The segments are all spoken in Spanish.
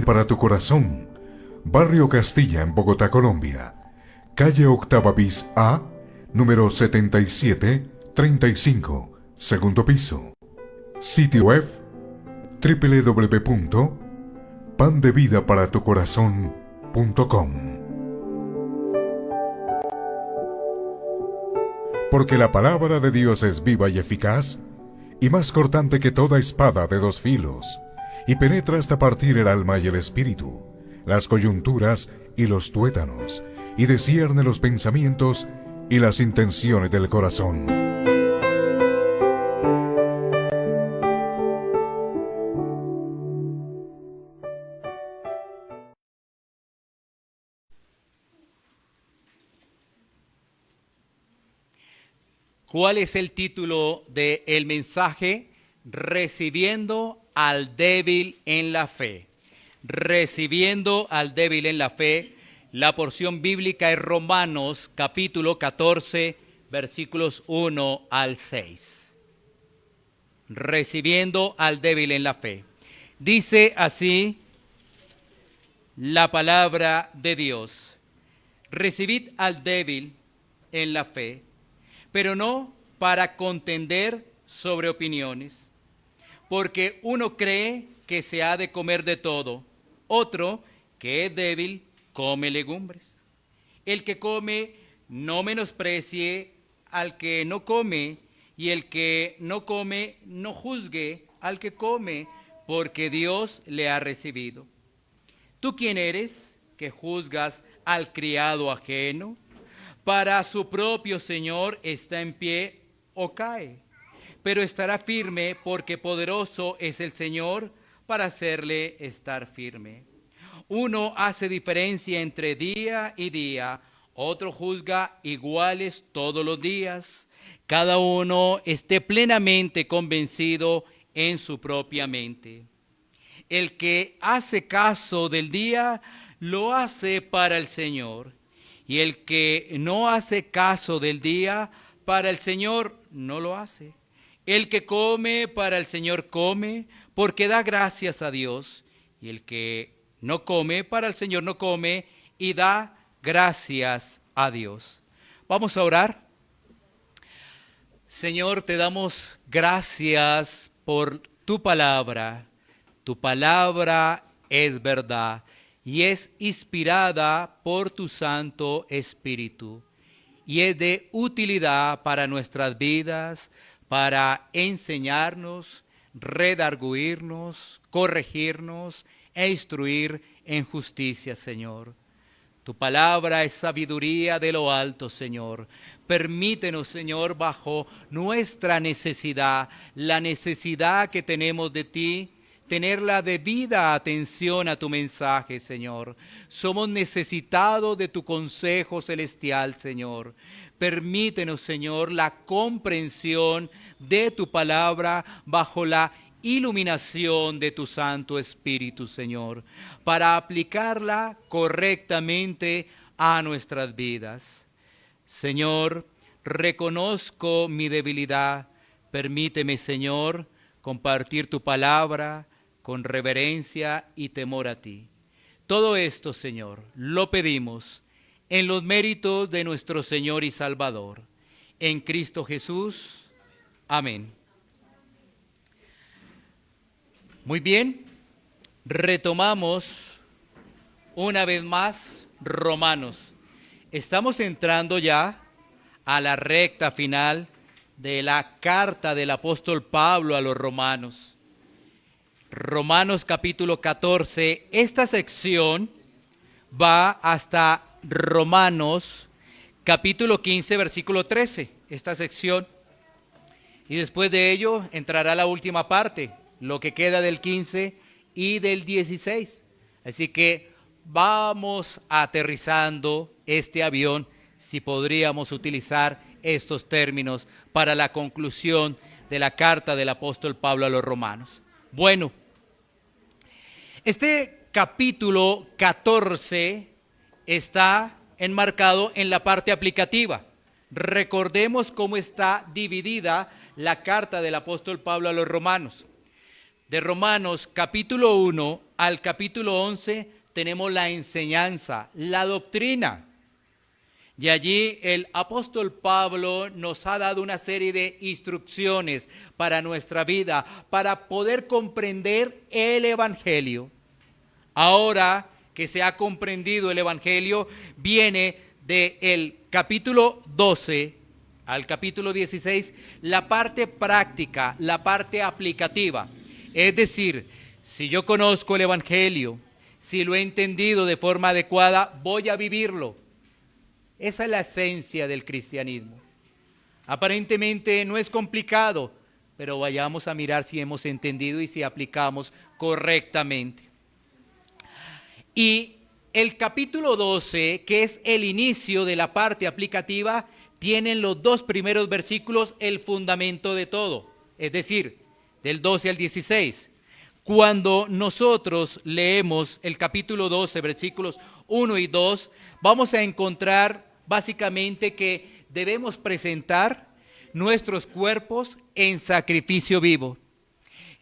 para tu corazón. Barrio Castilla en Bogotá, Colombia. Calle Octava bis A, número 7735, segundo piso. Sitio web www.pandevidaparatucorazon.com. Porque la palabra de Dios es viva y eficaz, y más cortante que toda espada de dos filos, y penetra hasta partir el alma y el espíritu, las coyunturas y los tuétanos, y discierne los pensamientos y las intenciones del corazón. ¿Cuál es el título del mensaje? Recibiendo al débil en la fe. Recibiendo al débil en la fe. La porción bíblica es Romanos capítulo 14, versículos 1 al 6. Recibiendo al débil en la fe. Dice así la palabra de Dios. Recibid al débil en la fe, pero no para contender sobre opiniones, porque uno cree que se ha de comer de todo, otro, que es débil, come legumbres. El que come no menosprecie al que no come, y el que no come no juzgue al que come, porque Dios le ha recibido. ¿Tú quién eres que juzgas al criado ajeno? Para su propio Señor está en pie o cae, pero estará firme porque poderoso es el Señor para hacerle estar firme. Uno hace diferencia entre día y día, otro juzga iguales todos los días. Cada uno esté plenamente convencido en su propia mente. El que hace caso del día, lo hace para el Señor. Y el que no hace caso del día, para el Señor no lo hace. El que come, para el Señor come, porque da gracias a Dios. Y el que no come, para el Señor no come, y da gracias a Dios. Vamos a orar. Señor, te damos gracias por tu palabra. Tu palabra es verdad y es inspirada por tu Santo Espíritu, y es de utilidad para nuestras vidas, para enseñarnos, redarguirnos, corregirnos e instruir en justicia, Señor. Tu palabra es sabiduría de lo alto, Señor. Permítenos, Señor, bajo nuestra necesidad, la necesidad que tenemos de ti, tener la debida atención a tu mensaje, Señor. Somos necesitados de tu consejo celestial, Señor. Permítenos, Señor, la comprensión de tu palabra bajo la iluminación de tu Santo Espíritu, Señor, para aplicarla correctamente a nuestras vidas. Señor, reconozco mi debilidad. Permíteme, Señor, compartir tu palabra con reverencia y temor a ti. Todo esto, Señor, lo pedimos en los méritos de nuestro Señor y Salvador, en Cristo Jesús. Amén. Muy bien, retomamos una vez más Romanos. Estamos entrando ya a la recta final de la carta del apóstol Pablo a los romanos. Romanos capítulo 14, esta sección va hasta Romanos capítulo 15, versículo 13, esta sección. Y después de ello entrará la última parte, lo que queda del 15 y del 16. Así que vamos aterrizando este avión, si podríamos utilizar estos términos para la conclusión de la carta del apóstol Pablo a los romanos. Bueno, este capítulo 14 está enmarcado en la parte aplicativa. Recordemos cómo está dividida la carta del apóstol Pablo a los romanos. De Romanos capítulo 1 al capítulo 11 tenemos la enseñanza, la doctrina. Y allí el apóstol Pablo nos ha dado una serie de instrucciones para nuestra vida, para poder comprender el Evangelio. Ahora que se ha comprendido el Evangelio, viene del capítulo 12 al capítulo 16 la parte práctica, la parte aplicativa. Es decir, si yo conozco el Evangelio, si lo he entendido de forma adecuada, voy a vivirlo. Esa es la esencia del cristianismo. Aparentemente no es complicado, pero vayamos a mirar si hemos entendido y si aplicamos correctamente. Y el capítulo 12, que es el inicio de la parte aplicativa, tiene en los 2 primeros versículos el fundamento de todo, es decir, del 12 al 16. Cuando nosotros leemos el capítulo 12, versículos 1 y 2, vamos a encontrar básicamente que debemos presentar nuestros cuerpos en sacrificio vivo,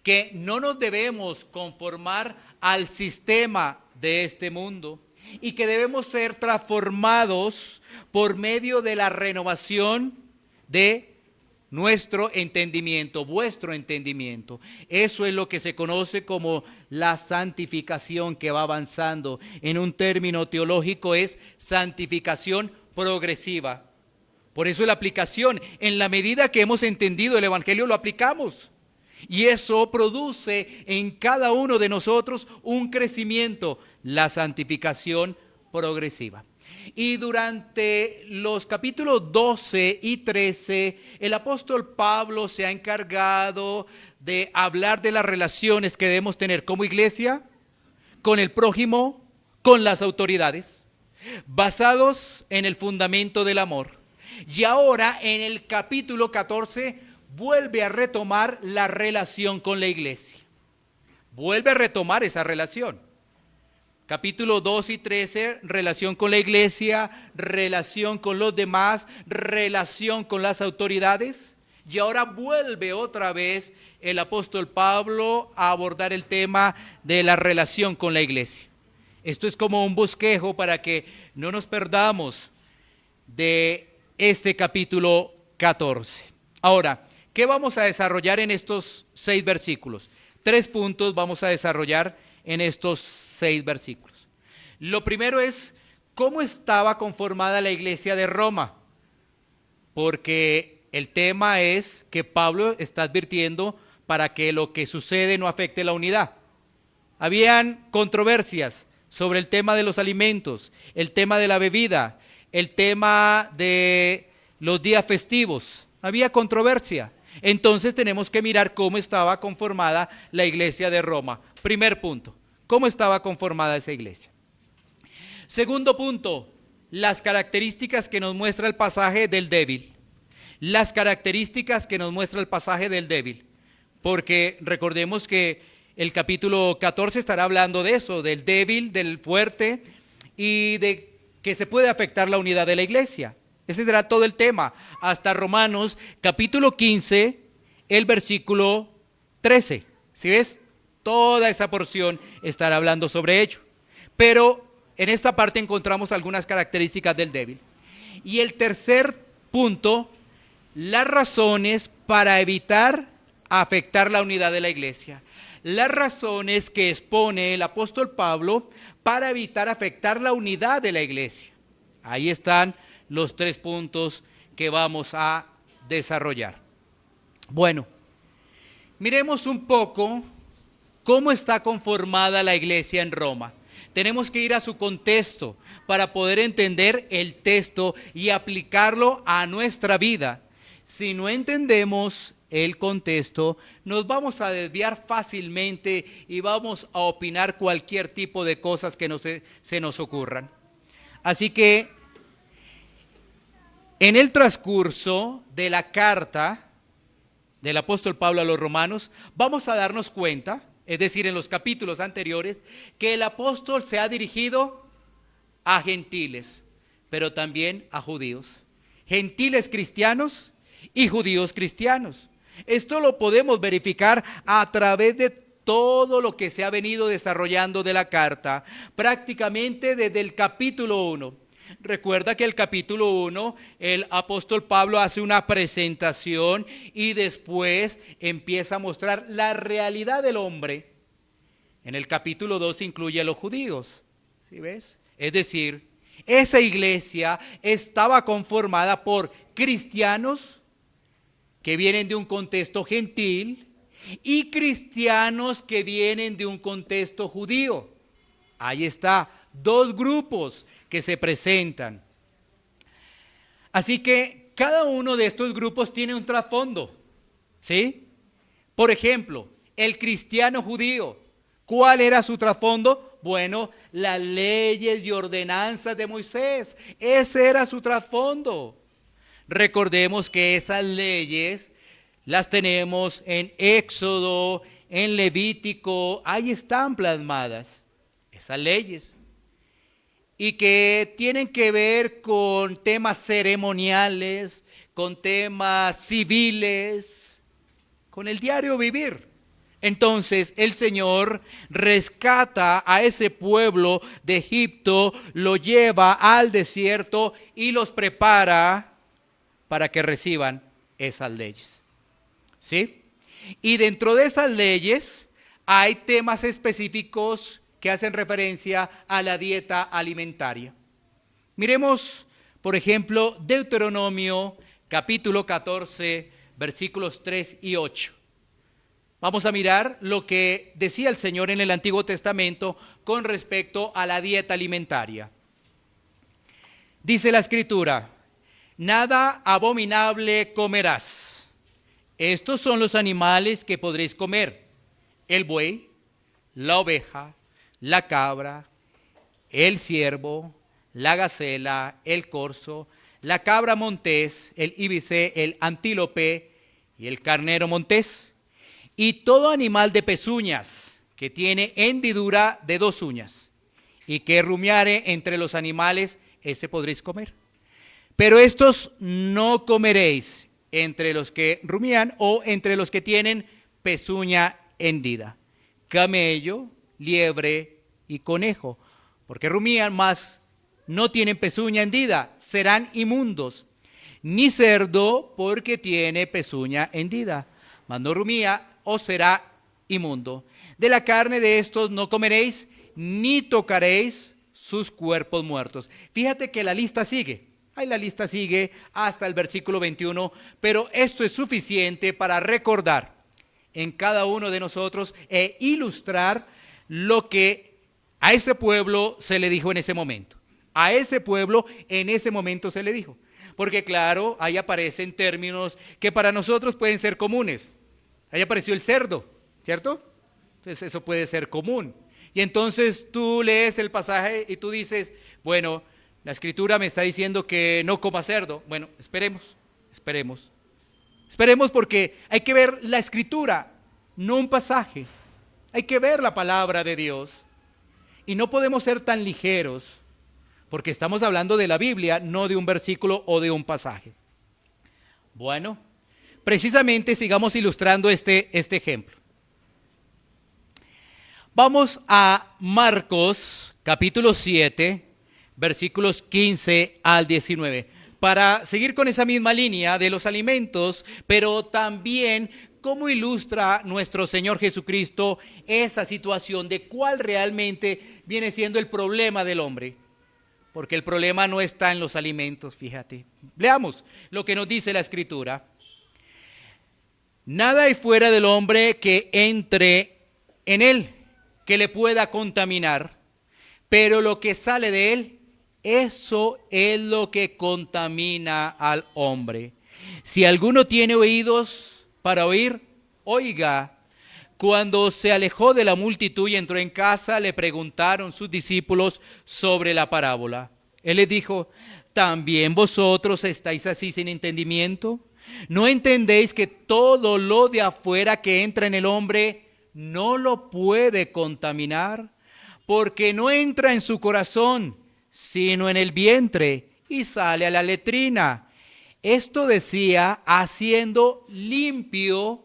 que no nos debemos conformar al sistema de este mundo y que debemos ser transformados por medio de la renovación de nuestro entendimiento, vuestro entendimiento. Eso es lo que se conoce como la santificación que va avanzando. En un término teológico es santificación progresiva. Por eso la aplicación, en la medida que hemos entendido el Evangelio, lo aplicamos. Y eso produce en cada uno de nosotros un crecimiento, la santificación progresiva. Y durante los capítulos 12 y 13, el apóstol Pablo se ha encargado de hablar de las relaciones que debemos tener como iglesia, con el prójimo, con las autoridades, basados en el fundamento del amor. Y ahora en el capítulo 14 vuelve a retomar la relación con la iglesia. Vuelve a retomar esa relación. Capítulo 2 y 13, relación con la iglesia, relación con los demás, relación con las autoridades. Y ahora vuelve otra vez el apóstol Pablo a abordar el tema de la relación con la iglesia. Esto es como un bosquejo para que no nos perdamos de este capítulo 14. Ahora, ¿qué vamos a desarrollar en estos 6 versículos? 3 puntos vamos a desarrollar en estos 6 versículos. Lo primero es cómo estaba conformada la iglesia de Roma, porque el tema es que Pablo está advirtiendo para que lo que sucede no afecte la unidad. Habían controversias sobre el tema de los alimentos, el tema de la bebida, el tema de los días festivos. Había controversia. Entonces tenemos que mirar cómo estaba conformada la iglesia de Roma. Primer punto, ¿cómo estaba conformada esa iglesia? Segundo punto, las características que nos muestra el pasaje del débil. Las características que nos muestra el pasaje del débil. Porque recordemos que el capítulo 14 estará hablando de eso, del débil, del fuerte y de que se puede afectar la unidad de la iglesia. Ese será todo el tema, hasta Romanos capítulo 15, el versículo 13. ¿Sí ves? Toda esa porción estará hablando sobre ello. Pero en esta parte encontramos algunas características del débil. Y el tercer punto, las razones para evitar afectar la unidad de la iglesia. Las razones que expone el apóstol Pablo para evitar afectar la unidad de la iglesia. Ahí están los 3 puntos que vamos a desarrollar. Bueno, miremos un poco cómo está conformada la iglesia en Roma. Tenemos que ir a su contexto para poder entender el texto y aplicarlo a nuestra vida. Si no entendemos el contexto, nos vamos a desviar fácilmente y vamos a opinar cualquier tipo de cosas que se nos ocurran. Así que en el transcurso de la carta del apóstol Pablo a los romanos, vamos a darnos cuenta, es decir, en los capítulos anteriores, que el apóstol se ha dirigido a gentiles, pero también a judíos. Gentiles cristianos y judíos cristianos. Esto lo podemos verificar a través de todo lo que se ha venido desarrollando de la carta, prácticamente desde el capítulo 1. Recuerda que el capítulo 1, el apóstol Pablo hace una presentación y después empieza a mostrar la realidad del hombre. En el capítulo 2 incluye a los judíos, ¿sí ves? Es decir, esa iglesia estaba conformada por cristianos que vienen de un contexto gentil y cristianos que vienen de un contexto judío. Ahí está, dos grupos que se presentan. Así que cada uno de estos grupos tiene un trasfondo, ¿sí? Por ejemplo, el cristiano judío, ¿cuál era su trasfondo? Bueno, las leyes y ordenanzas de Moisés, ese era su trasfondo. Recordemos que esas leyes las tenemos en Éxodo, en Levítico, ahí están plasmadas esas leyes. Y que tienen que ver con temas ceremoniales, con temas civiles, con el diario vivir. Entonces el Señor rescata a ese pueblo de Egipto, lo lleva al desierto y los prepara para que reciban esas leyes. ¿Sí? Y dentro de esas leyes hay temas específicos que hacen referencia a la dieta alimentaria. Miremos, por ejemplo, Deuteronomio capítulo 14, versículos 3 y 8. Vamos a mirar lo que decía el Señor en el Antiguo Testamento con respecto a la dieta alimentaria. Dice la Escritura: nada abominable comerás. Estos son los animales que podréis comer: el buey, la oveja, la cabra, el ciervo, la gacela, el corzo, la cabra montés, el ibicé, el antílope y el carnero montés. Y todo animal de pezuñas que tiene hendidura de 2 uñas y que rumiare entre los animales, ese podréis comer. Pero estos no comeréis entre los que rumían o entre los que tienen pezuña hendida: camello, liebre y conejo, porque rumían, mas no tienen pezuña hendida, serán inmundos. Ni cerdo, porque tiene pezuña hendida, mas no rumía, os será inmundo. De la carne de estos no comeréis, ni tocaréis sus cuerpos muertos. Fíjate que la lista sigue. Ahí la lista sigue hasta el versículo 21, pero esto es suficiente para recordar en cada uno de nosotros e ilustrar lo que a ese pueblo se le dijo en ese momento. A ese pueblo en ese momento se le dijo. Porque claro, ahí aparecen términos que para nosotros pueden ser comunes. Ahí apareció el cerdo, ¿cierto? Entonces eso puede ser común. Y entonces tú lees el pasaje y tú dices, bueno, la Escritura me está diciendo que no coma cerdo. Bueno, esperemos porque hay que ver la Escritura, no un pasaje. Hay que ver la palabra de Dios. Y no podemos ser tan ligeros, porque estamos hablando de la Biblia, no de un versículo o de un pasaje. Bueno, precisamente sigamos ilustrando este ejemplo. Vamos a Marcos capítulo 7, versículos 15 al 19, para seguir con esa misma línea de los alimentos, pero también cómo ilustra nuestro Señor Jesucristo esa situación de cuál realmente viene siendo el problema del hombre. Porque el problema no está en los alimentos, fíjate. Leamos lo que nos dice la Escritura. Nada hay fuera del hombre que entre en él, que le pueda contaminar, pero lo que sale de él, eso es lo que contamina al hombre. Si alguno tiene oídos para oír, oiga. Cuando se alejó de la multitud y entró en casa, le preguntaron sus discípulos sobre la parábola. Él les dijo: ¿también vosotros estáis así sin entendimiento? ¿No entendéis que todo lo de afuera que entra en el hombre no lo puede contaminar? Porque no entra en su corazón, sino en el vientre, y sale a la letrina. Esto decía haciendo limpio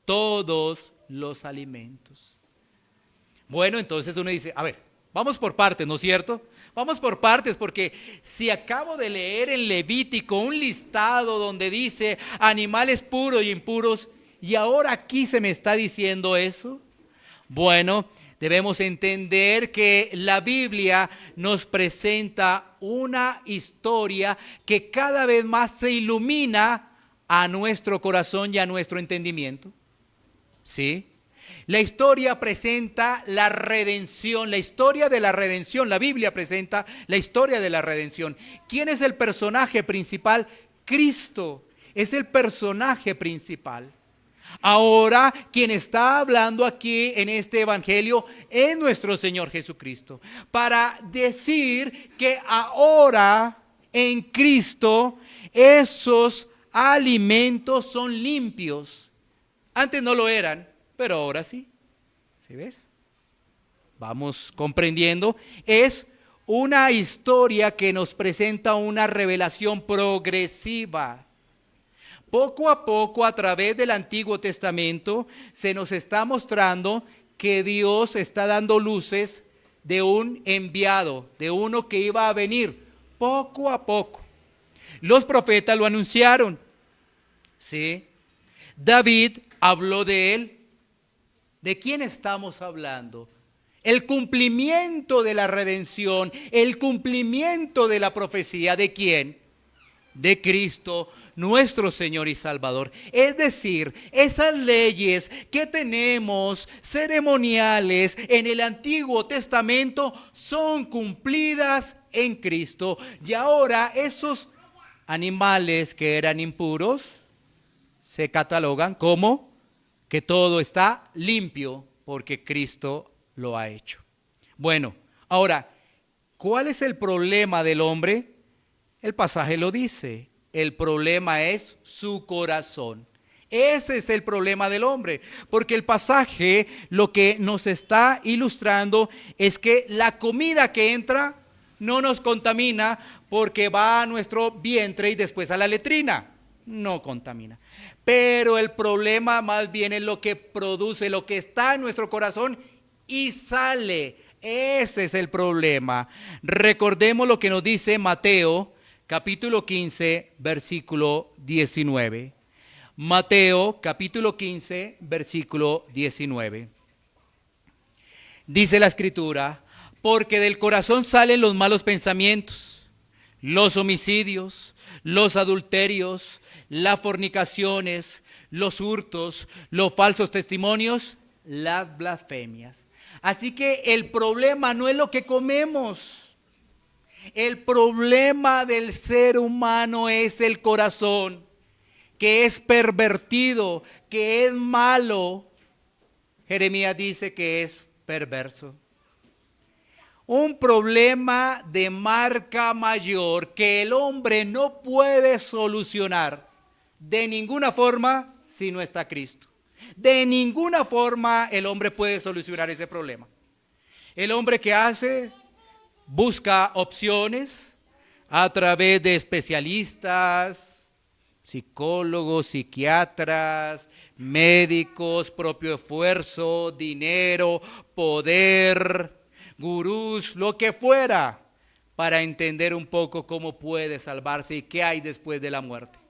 todos los alimentos. Bueno, entonces uno dice, a ver, vamos por partes, ¿no es cierto? Vamos por partes, porque si acabo de leer en Levítico un listado donde dice animales puros y impuros, y ahora aquí se me está diciendo eso. Bueno, debemos entender que la Biblia nos presenta una historia que cada vez más se ilumina a nuestro corazón y a nuestro entendimiento. ¿Sí? La historia presenta la redención, la historia de la redención. La Biblia presenta la historia de la redención. ¿Quién es el personaje principal? Cristo es el personaje principal. Ahora, quien está hablando aquí en este evangelio es nuestro Señor Jesucristo, para decir que ahora en Cristo esos alimentos son limpios. Antes no lo eran, pero ahora sí. ¿Sí ves? Vamos comprendiendo. Es una historia que nos presenta una revelación progresiva. Poco a poco, a través del Antiguo Testamento, se nos está mostrando que Dios está dando luces de un enviado, de uno que iba a venir, poco a poco. Los profetas lo anunciaron, ¿sí? David habló de él. ¿De quién estamos hablando? El cumplimiento de la redención, el cumplimiento de la profecía, ¿de quién? De Cristo, nuestro Señor y Salvador. Es decir, esas leyes que tenemos ceremoniales en el Antiguo Testamento son cumplidas en Cristo. Y ahora esos animales que eran impuros se catalogan como que todo está limpio porque Cristo lo ha hecho. Bueno, ahora, ¿cuál es el problema del hombre? El pasaje lo dice, el problema es su corazón. Ese es el problema del hombre, porque el pasaje lo que nos está ilustrando es que la comida que entra no nos contamina porque va a nuestro vientre y después a la letrina. No contamina. Pero el problema más bien es lo que produce, lo que está en nuestro corazón y sale. Ese es el problema. Recordemos lo que nos dice Mateo, capítulo 15, versículo 19. Mateo, capítulo 15, versículo 19. Dice la Escritura, porque del corazón salen los malos pensamientos, los homicidios, los adulterios, las fornicaciones, los hurtos, los falsos testimonios, las blasfemias. Así que el problema no es lo que comemos. El problema del ser humano es el corazón, que es pervertido, que es malo. Jeremías dice que es perverso. Un problema de marca mayor que el hombre no puede solucionar de ninguna forma si no está Cristo. De ninguna forma el hombre puede solucionar ese problema. El hombre que hace, busca opciones a través de especialistas, psicólogos, psiquiatras, médicos, propio esfuerzo, dinero, poder, gurús, lo que fuera, para entender un poco cómo puede salvarse y qué hay después de la muerte.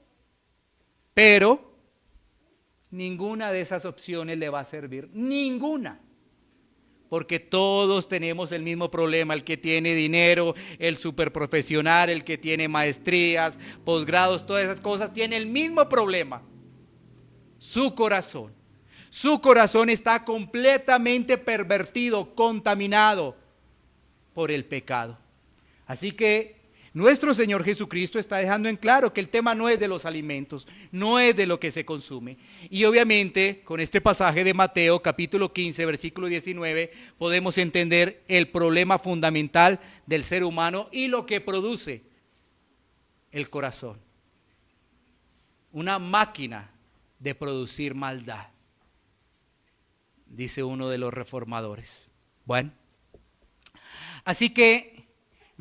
Pero ninguna de esas opciones le va a servir, ninguna. Porque todos tenemos el mismo problema, el que tiene dinero, el superprofesional, el que tiene maestrías, posgrados, todas esas cosas, tiene el mismo problema. Su corazón. Su corazón está completamente pervertido, contaminado por el pecado. Así que nuestro Señor Jesucristo está dejando en claro que el tema no es de los alimentos, no es de lo que se consume. Y obviamente con este pasaje de Mateo capítulo 15 versículo 19 podemos entender el problema fundamental del ser humano y lo que produce el corazón. Una máquina de producir maldad, dice uno de los reformadores. Bueno, así que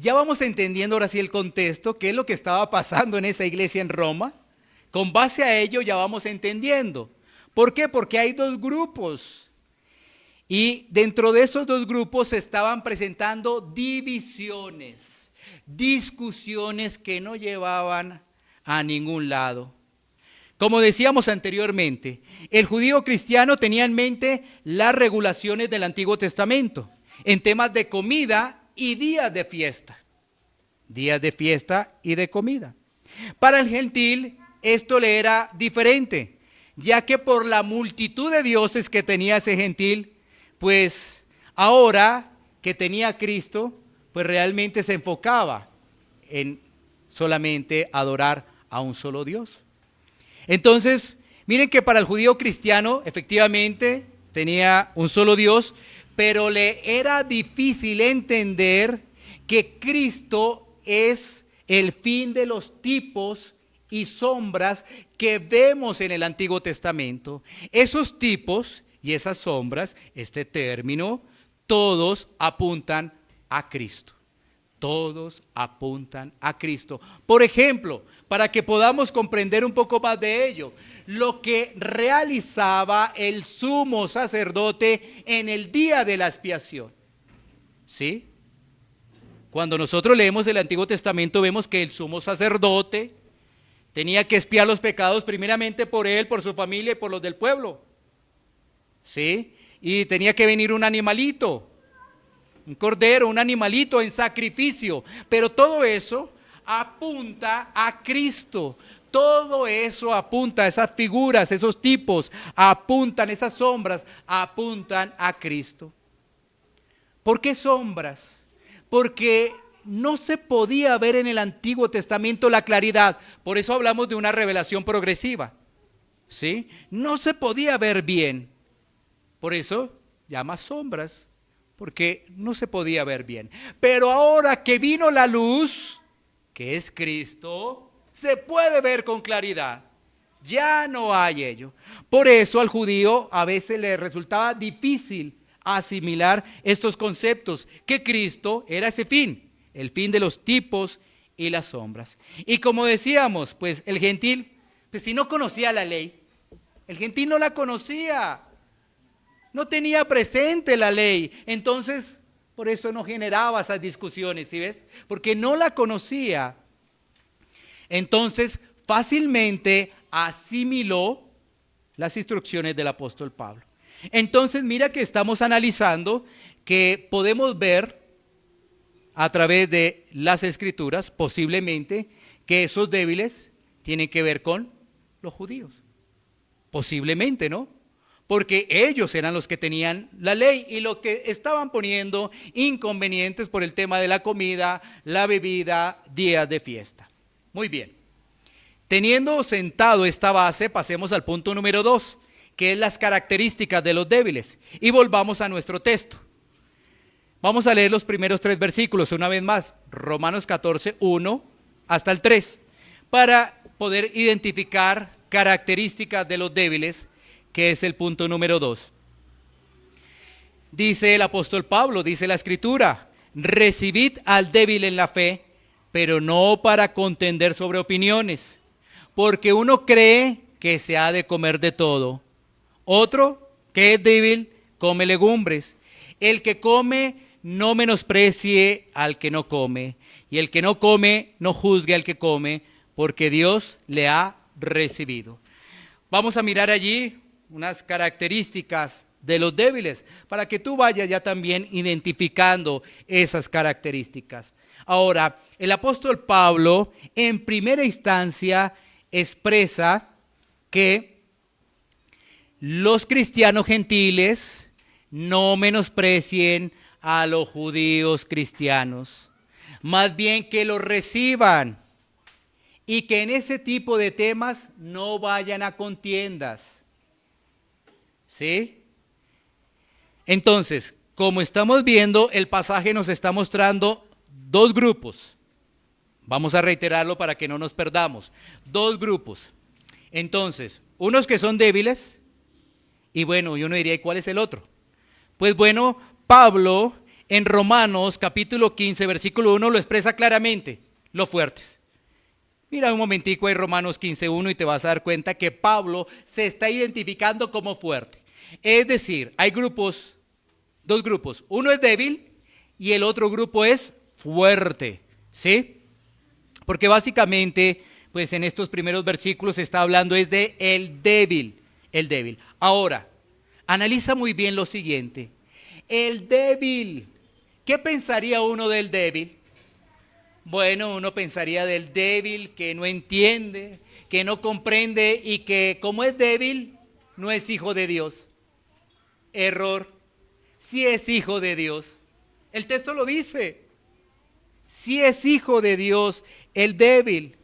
ya vamos entendiendo ahora sí el contexto, qué es lo que estaba pasando en esa iglesia en Roma. Con base a ello ya vamos entendiendo. ¿Por qué? Porque hay dos grupos. Y dentro de esos dos grupos se estaban presentando divisiones, discusiones que no llevaban a ningún lado. Como decíamos anteriormente, el judío cristiano tenía en mente las regulaciones del Antiguo Testamento en temas de comida y días de fiesta. Días de fiesta y de comida. Para el gentil esto le era diferente, ya que por la multitud de dioses que tenía ese gentil, pues ahora que tenía a Cristo, pues realmente se enfocaba en solamente adorar a un solo Dios. Entonces, miren que para el judío cristiano, efectivamente, tenía un solo Dios, pero le era difícil entender que Cristo es el fin de los tipos y sombras que vemos en el Antiguo Testamento. Esos tipos y esas sombras, este término, todos apuntan a Cristo. Todos apuntan a Cristo. Por ejemplo, para que podamos comprender un poco más de ello, lo que realizaba el sumo sacerdote en el día de la expiación. ¿Sí? Cuando nosotros leemos el Antiguo Testamento vemos que el sumo sacerdote tenía que expiar los pecados primeramente por él, por su familia y por los del pueblo. ¿Sí? Y tenía que venir un animalito, un cordero, un animalito en sacrificio. Pero todo eso apunta a Cristo. Todo eso apunta, esas figuras, esos tipos, apuntan, esas sombras, apuntan a Cristo. ¿Por qué sombras? Porque no se podía ver en el Antiguo Testamento la claridad. Por eso hablamos de una revelación progresiva. ¿Sí? No se podía ver bien. Por eso llama sombras, porque no se podía ver bien. Pero ahora que vino la luz, que es Cristo, se puede ver con claridad. Ya no hay ello. Por eso al judío a veces le resultaba difícil asimilar estos conceptos, que Cristo era ese fin, el fin de los tipos y las sombras. Y como decíamos, pues el gentil, pues si no conocía la ley, el gentil no la conocía, no tenía presente la ley, entonces por eso no generaba esas discusiones, ¿sí ves? Porque no la conocía. Entonces fácilmente asimiló las instrucciones del apóstol Pablo. Entonces mira que estamos analizando que podemos ver a través de las escrituras posiblemente que esos débiles tienen que ver con los judíos. Posiblemente, ¿no? Porque ellos eran los que tenían la ley y lo que estaban poniendo inconvenientes por el tema de la comida, la bebida, días de fiesta. Muy bien. Teniendo sentado esta base, pasemos al punto número 2, que es las características de los débiles. Y volvamos a nuestro texto. Vamos a leer los primeros 3 versículos una vez más. Romanos 14, 1 hasta el 3, para poder identificar características de los débiles, que es el punto número 2. Dice el apóstol Pablo, dice la escritura, recibid al débil en la fe, pero no para contender sobre opiniones, porque uno cree que se ha de comer de todo. Otro, que es débil, come legumbres. El que come, no menosprecie al que no come. Y el que no come, no juzgue al que come, porque Dios le ha recibido. Vamos a mirar allí unas características de los débiles, para que tú vayas ya también identificando esas características. Ahora, el apóstol Pablo, en primera instancia, expresa que los cristianos gentiles no menosprecien a los judíos cristianos, más bien que los reciban y que en ese tipo de temas no vayan a contiendas. ¿Sí? Entonces, como estamos viendo, el pasaje nos está mostrando 2 grupos. Vamos a reiterarlo para que no nos perdamos. 2 grupos. Entonces, unos que son débiles, y bueno, yo no diría, ¿y cuál es el otro? Pues bueno, Pablo en Romanos capítulo 15, versículo 1 lo expresa claramente, los fuertes. Mira un momentico en Romanos 15:1 y te vas a dar cuenta que Pablo se está identificando como fuerte. Es decir, hay grupos, dos grupos. Uno es débil y el otro grupo es fuerte, ¿sí? Porque básicamente, pues en estos primeros versículos se está hablando es de el débil, el débil. Ahora, analiza muy bien lo siguiente. El débil, ¿qué pensaría uno del débil? Bueno, uno pensaría del débil que no entiende, que no comprende y que como es débil, no es hijo de Dios. Error. Sí es hijo de Dios. El texto lo dice. Sí es hijo de Dios, el débil.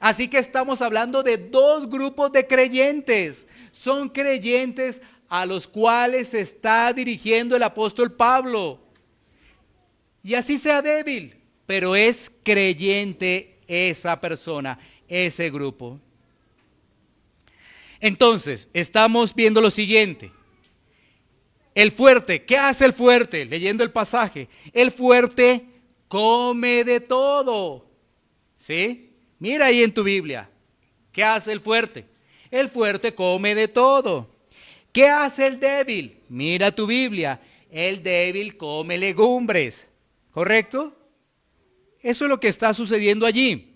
Así que estamos hablando de dos grupos de creyentes. Son creyentes a los cuales se está dirigiendo el apóstol Pablo. Y así sea débil, pero es creyente esa persona, ese grupo. Entonces, estamos viendo lo siguiente. El fuerte, ¿qué hace el fuerte? Leyendo el pasaje, el fuerte come de todo. ¿Sí? Mira ahí en tu Biblia, ¿qué hace el fuerte? El fuerte come de todo. ¿Qué hace el débil? Mira tu Biblia, el débil come legumbres. ¿Correcto? Eso es lo que está sucediendo allí.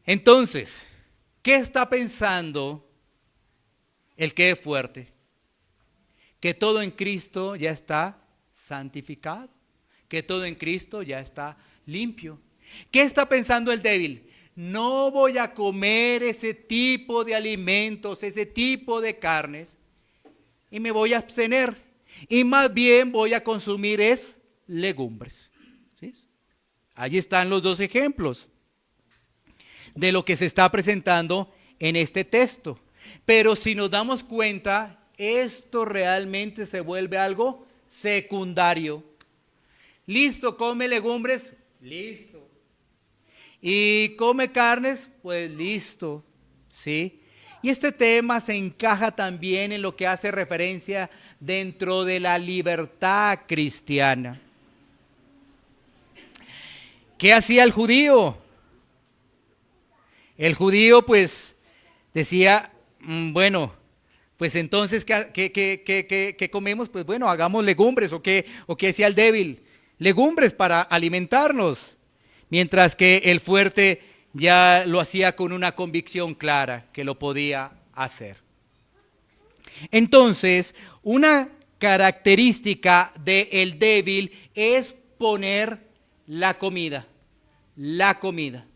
Entonces, ¿qué está pensando el que es fuerte? Que todo en Cristo ya está santificado, que todo en Cristo ya está limpio. ¿Qué está pensando el débil? No voy a comer ese tipo de alimentos, ese tipo de carnes, y me voy a abstener, y más bien voy a consumir legumbres. ¿Sí? Allí están los dos ejemplos de lo que se está presentando en este texto. Pero si nos damos cuenta, esto realmente se vuelve algo secundario. Listo, come legumbres, listo. Y come carnes, pues listo, ¿sí? Y este tema se encaja también en lo que hace referencia dentro de la libertad cristiana. ¿Qué hacía el judío? El judío pues decía, bueno, pues entonces, ¿qué comemos? Pues bueno, hagamos legumbres, ¿o qué hacía el débil? Legumbres para alimentarnos. Mientras que el fuerte ya lo hacía con una convicción clara que lo podía hacer. Entonces, una característica del débil es poner la comida. La comida.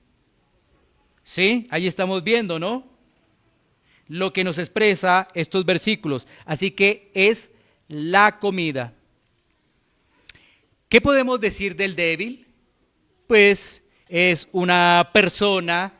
¿Sí? Ahí estamos viendo, ¿no? Lo que nos expresa estos versículos. Así que es la comida. ¿Qué podemos decir del débil? Pues es una persona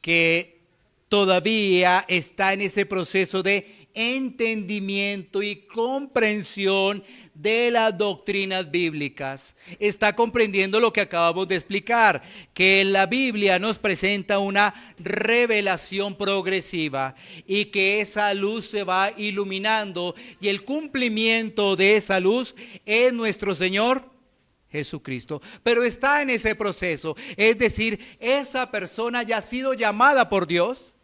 que todavía está en ese proceso de entendimiento y comprensión de las doctrinas bíblicas. Está comprendiendo lo que acabamos de explicar, que la Biblia nos presenta una revelación progresiva y que esa luz se va iluminando y el cumplimiento de esa luz es nuestro Señor Jesucristo, pero está en ese proceso, es decir, esa persona ya ha sido llamada por Dios,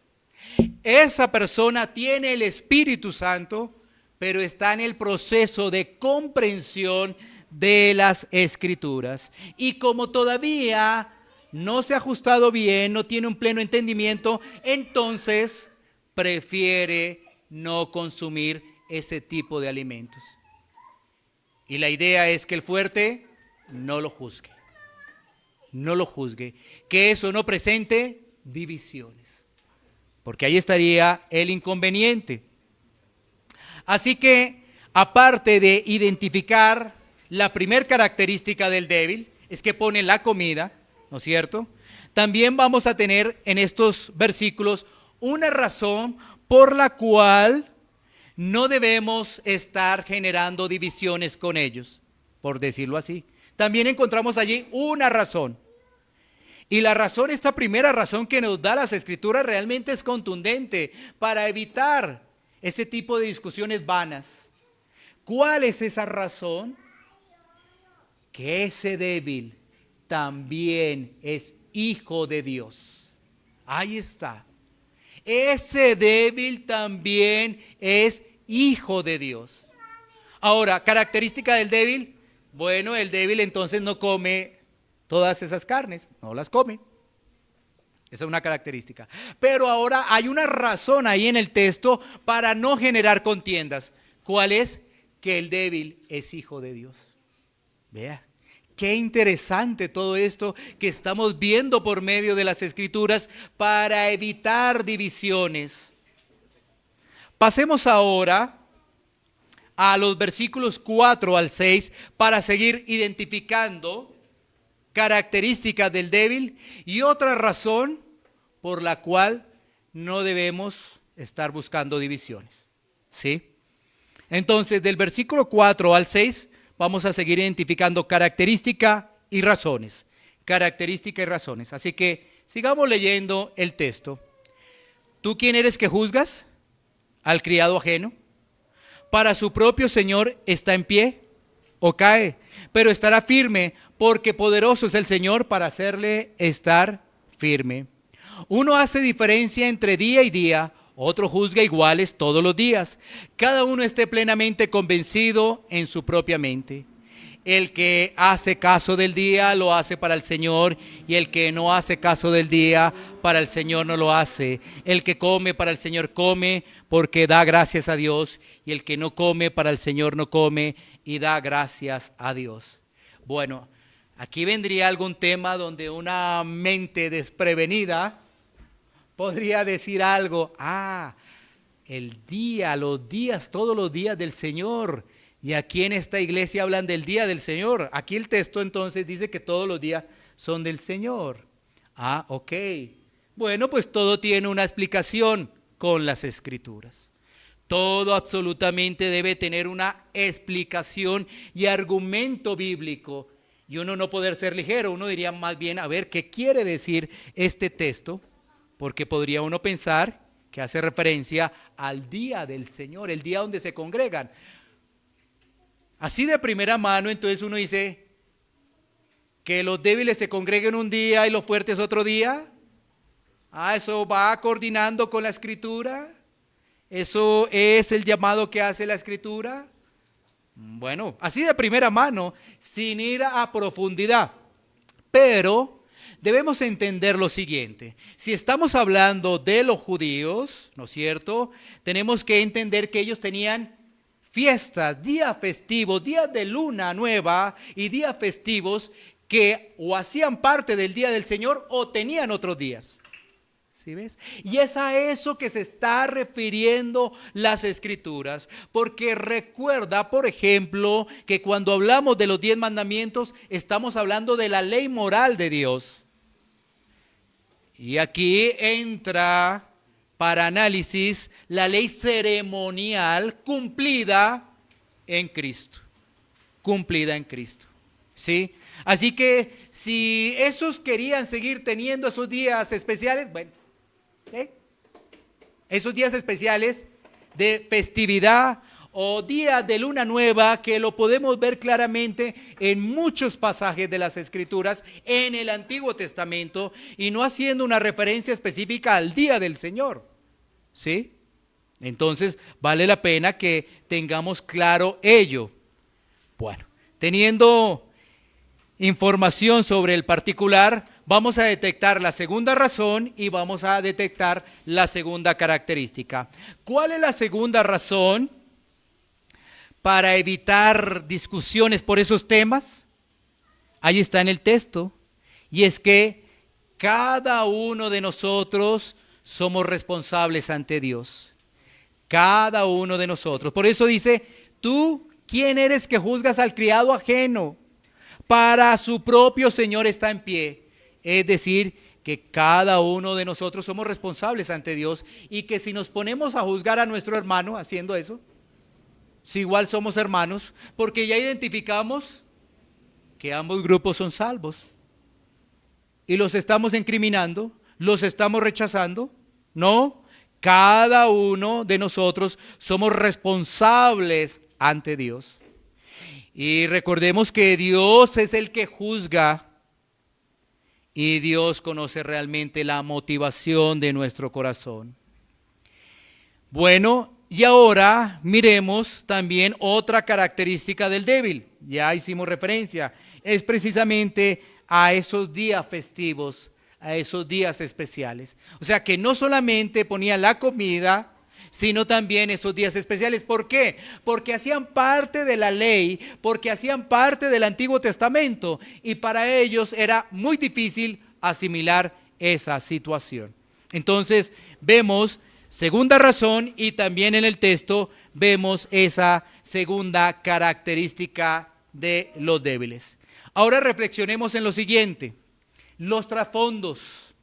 esa persona tiene el Espíritu Santo, pero está en el proceso de comprensión de las Escrituras. Y como todavía no se ha ajustado bien, no tiene un pleno entendimiento, entonces prefiere no consumir ese tipo de alimentos. Y la idea es que el fuerte no lo juzgue, no lo juzgue, que eso no presente divisiones, porque ahí estaría el inconveniente. Así que, aparte de identificar la primer característica del débil, es que pone la comida, ¿no es cierto? También vamos a tener en estos versículos una razón por la cual no debemos estar generando divisiones con ellos, por decirlo así. También encontramos allí una razón. Y la razón, esta primera razón que nos da las Escrituras realmente es contundente para evitar ese tipo de discusiones vanas. ¿Cuál es esa razón? Que ese débil también es hijo de Dios. Ahí está. Ese débil también es hijo de Dios. Ahora, característica del débil. Bueno, el débil entonces no come todas esas carnes, no las come. Esa es una característica. Pero ahora hay una razón ahí en el texto para no generar contiendas. ¿Cuál es? Que el débil es hijo de Dios. Vea, qué interesante todo esto que estamos viendo por medio de las Escrituras para evitar divisiones. Pasemos ahora a los versículos 4 al 6 para seguir identificando características del débil y otra razón por la cual no debemos estar buscando divisiones. ¿Sí? Entonces, del versículo 4 al 6 vamos a seguir identificando característica y razones. Característica y razones. Así que sigamos leyendo el texto. ¿Tú quién eres que juzgas? ¿Al criado ajeno? ¿Para su propio señor está en pie o cae? Pero estará firme, porque poderoso es el Señor para hacerle estar firme. Uno hace diferencia entre día y día, otro juzga iguales todos los días. Cada uno esté plenamente convencido en su propia mente. El que hace caso del día lo hace para el Señor, y el que no hace caso del día para el Señor no lo hace. El que come para el Señor come, porque da gracias a Dios, y el que no come para el Señor no come y da gracias a Dios. Bueno, aquí vendría algún tema donde una mente desprevenida podría decir algo. El día, los días, todos los días del Señor. Y aquí en esta iglesia hablan del día del Señor. Aquí el texto entonces dice que todos los días son del Señor. Ok. Bueno, pues todo tiene una explicación con las Escrituras. Todo absolutamente debe tener una explicación y argumento bíblico. Y uno no poder ser ligero, uno diría más bien, a ver, ¿qué quiere decir este texto? Porque podría uno pensar que hace referencia al día del Señor, el día donde se congregan. Así de primera mano, entonces uno dice, que los débiles se congreguen un día y los fuertes otro día. Eso va coordinando con la Escritura. Eso es el llamado que hace la Escritura. Bueno, así de primera mano, sin ir a profundidad. Pero debemos entender lo siguiente. Si estamos hablando de los judíos, ¿no es cierto? Tenemos que entender que ellos tenían fiestas, días festivos, días de luna nueva y días festivos que o hacían parte del día del Señor o tenían otros días. ¿Sí ves? Y es a eso que se está refiriendo las Escrituras, porque recuerda, por ejemplo, que cuando hablamos de los 10 mandamientos, estamos hablando de la ley moral de Dios. Y aquí entra para análisis la ley ceremonial cumplida en Cristo. Cumplida en Cristo. ¿Sí? Así que si esos querían seguir teniendo esos días especiales, bueno, esos días especiales de festividad o días de luna nueva, que lo podemos ver claramente en muchos pasajes de las Escrituras en el Antiguo Testamento, y no haciendo una referencia específica al día del Señor. ¿Sí? Entonces vale la pena que tengamos claro ello. Bueno, teniendo información sobre el particular, vamos a detectar la segunda razón y vamos a detectar la segunda característica. ¿Cuál es la segunda razón para evitar discusiones por esos temas? Ahí está en el texto. Y es que cada uno de nosotros somos responsables ante Dios. Cada uno de nosotros. Por eso dice, ¿tú quién eres que juzgas al criado ajeno? Para su propio Señor está en pie. Es decir, que cada uno de nosotros somos responsables ante Dios, y que si nos ponemos a juzgar a nuestro hermano haciendo eso, si igual somos hermanos, porque ya identificamos que ambos grupos son salvos y los estamos incriminando, los estamos rechazando. No, cada uno de nosotros somos responsables ante Dios. Y recordemos que Dios es el que juzga, Y Dios conoce realmente la motivación de nuestro corazón. Bueno, y ahora miremos también otra característica del débil. Ya hicimos referencia. Es precisamente a esos días festivos, a esos días especiales. O sea que no solamente ponía la comida, sino también esos días especiales. ¿Por qué? Porque hacían parte de la ley, porque hacían parte del Antiguo Testamento, y para ellos era muy difícil asimilar esa situación. Entonces vemos segunda razón, y también en el texto vemos esa segunda característica de los débiles. Ahora reflexionemos en lo siguiente: los trasfondos.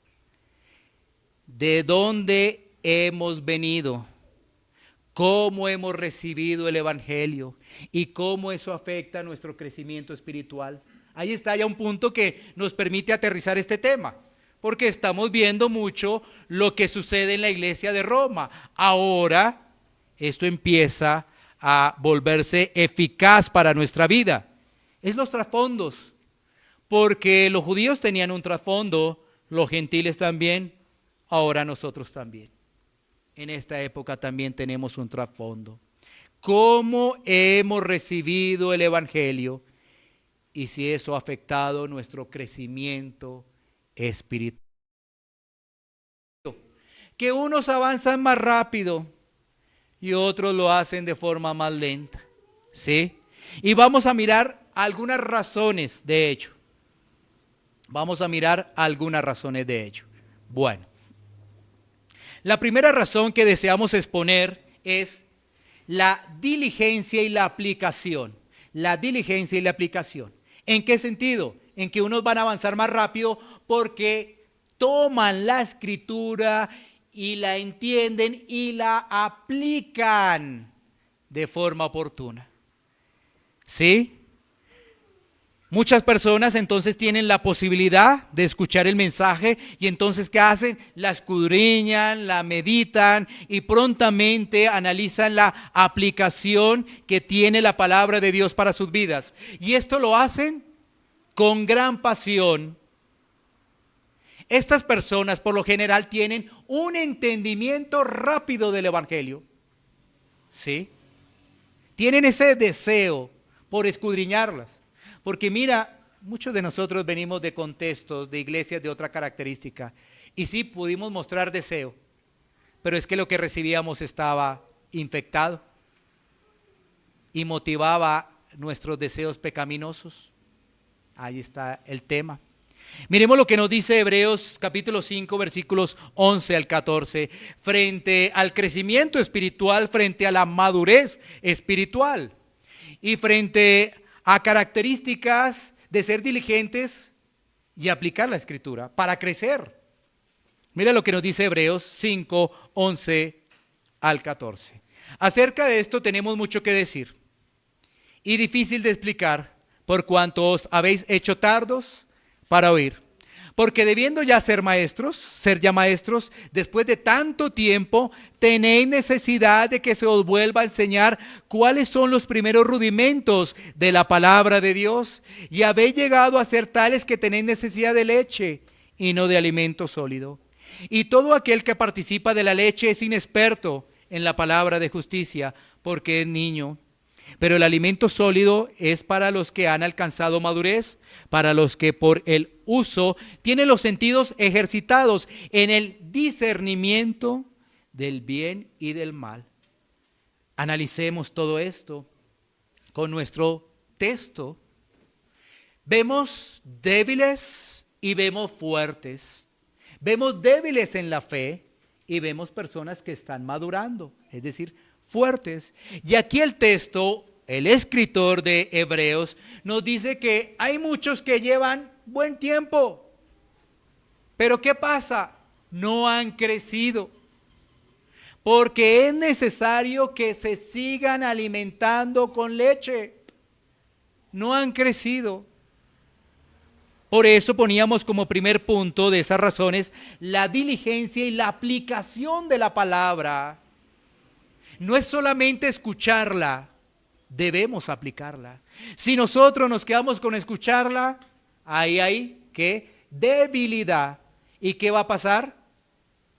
¿De dónde hemos venido? ¿Cómo hemos recibido el Evangelio? ¿Y cómo eso afecta a nuestro crecimiento espiritual? Ahí está ya un punto que nos permite aterrizar este tema, porque estamos viendo mucho lo que sucede en la iglesia de Roma. Ahora esto empieza a volverse eficaz para nuestra vida. Es los trasfondos, porque los judíos tenían un trasfondo, los gentiles también, ahora nosotros también. En esta época también tenemos un trasfondo. ¿Cómo hemos recibido el Evangelio? Y si eso ha afectado nuestro crecimiento espiritual. Que unos avanzan más rápido y otros lo hacen de forma más lenta. ¿Sí? Y vamos a mirar algunas razones de ello. Vamos a mirar algunas razones de ello. Bueno. La primera razón que deseamos exponer es la diligencia y la aplicación. La diligencia y la aplicación. ¿En qué sentido? En que unos van a avanzar más rápido porque toman la escritura y la entienden y la aplican de forma oportuna. ¿Sí? Muchas personas entonces tienen la posibilidad de escuchar el mensaje y entonces ¿qué hacen? La escudriñan, la meditan y prontamente analizan la aplicación que tiene la palabra de Dios para sus vidas. Y esto lo hacen con gran pasión. Estas personas por lo general tienen un entendimiento rápido del Evangelio. ¿Sí? Tienen ese deseo por escudriñarlas. Porque mira, muchos de nosotros venimos de contextos, de iglesias de otra característica. Y sí pudimos mostrar deseo, pero es que lo que recibíamos estaba infectado y motivaba nuestros deseos pecaminosos. Ahí está el tema. Miremos lo que nos dice Hebreos capítulo 5, versículos 11 al 14, frente al crecimiento espiritual, frente a la madurez espiritual y frente a características de ser diligentes y aplicar la escritura para crecer. Mira lo que nos dice Hebreos 5, 11 al 14. Acerca de esto tenemos mucho que decir y difícil de explicar, por cuanto os habéis hecho tardos para oír. Porque debiendo ya ser ya maestros, después de tanto tiempo, tenéis necesidad de que se os vuelva a enseñar cuáles son los primeros rudimentos de la palabra de Dios. Y habéis llegado a ser tales que tenéis necesidad de leche y no de alimento sólido. Y todo aquel que participa de la leche es inexperto en la palabra de justicia, porque es niño. Pero el alimento sólido es para los que han alcanzado madurez, para los que por el uso tienen los sentidos ejercitados en el discernimiento del bien y del mal. Analicemos todo esto con nuestro texto. Vemos débiles y vemos fuertes. Vemos débiles en la fe y vemos personas que están madurando, es decir, fuertes. Y aquí el texto, el escritor de Hebreos, nos dice que hay muchos que llevan buen tiempo. Pero ¿qué pasa? No han crecido. Porque es necesario que se sigan alimentando con leche. No han crecido. Por eso poníamos como primer punto de esas razones la diligencia y la aplicación de la palabra. No es solamente escucharla, debemos aplicarla. Si nosotros nos quedamos con escucharla, ahí hay que debilidad. ¿Y qué va a pasar?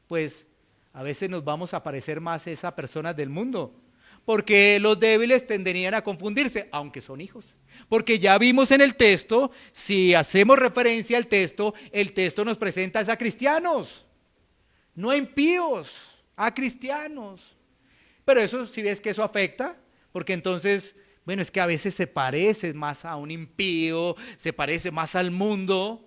Pues a veces nos vamos a parecer más a esas personas del mundo, porque los débiles tenderían a confundirse, aunque son hijos. Porque ya vimos en el texto, si hacemos referencia al texto, el texto nos presenta a cristianos, no a impíos, a cristianos. Pero eso, si ves que eso afecta, porque entonces, bueno, es que a veces se parece más a un impío, se parece más al mundo,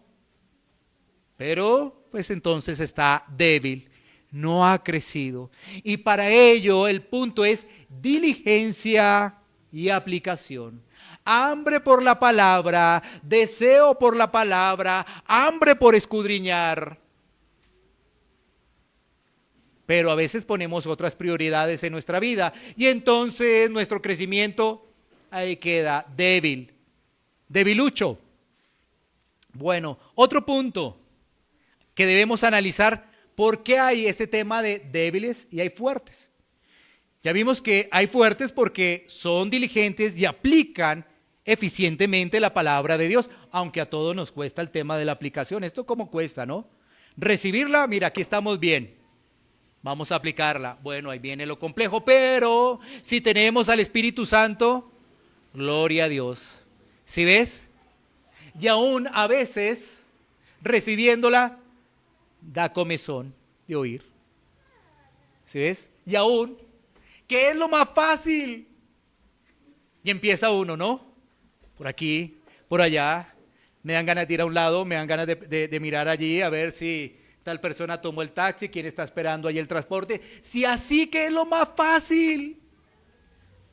pero pues entonces está débil, no ha crecido. Y para ello el punto es diligencia y aplicación. Hambre por la palabra, deseo por la palabra, hambre por escudriñar. Pero a veces ponemos otras prioridades en nuestra vida y entonces nuestro crecimiento ahí queda débil, debilucho. Bueno, otro punto que debemos analizar, ¿por qué hay ese tema de débiles y hay fuertes? Ya vimos que hay fuertes porque son diligentes y aplican eficientemente la palabra de Dios, aunque a todos nos cuesta el tema de la aplicación. ¿Esto cómo cuesta, no? Recibirla, mira, aquí estamos bien. Vamos a aplicarla. Bueno, ahí viene lo complejo, pero si tenemos al Espíritu Santo, gloria a Dios. ¿Sí ves? Y aún a veces, recibiéndola, da comezón de oír. ¿Sí ves? Y aún, ¿qué es lo más fácil? Y empieza uno, ¿no? Por aquí, por allá, me dan ganas de ir a un lado, me dan ganas de mirar allí a ver si tal persona tomó el taxi, quién está esperando ahí el transporte. Si así, que es lo más fácil,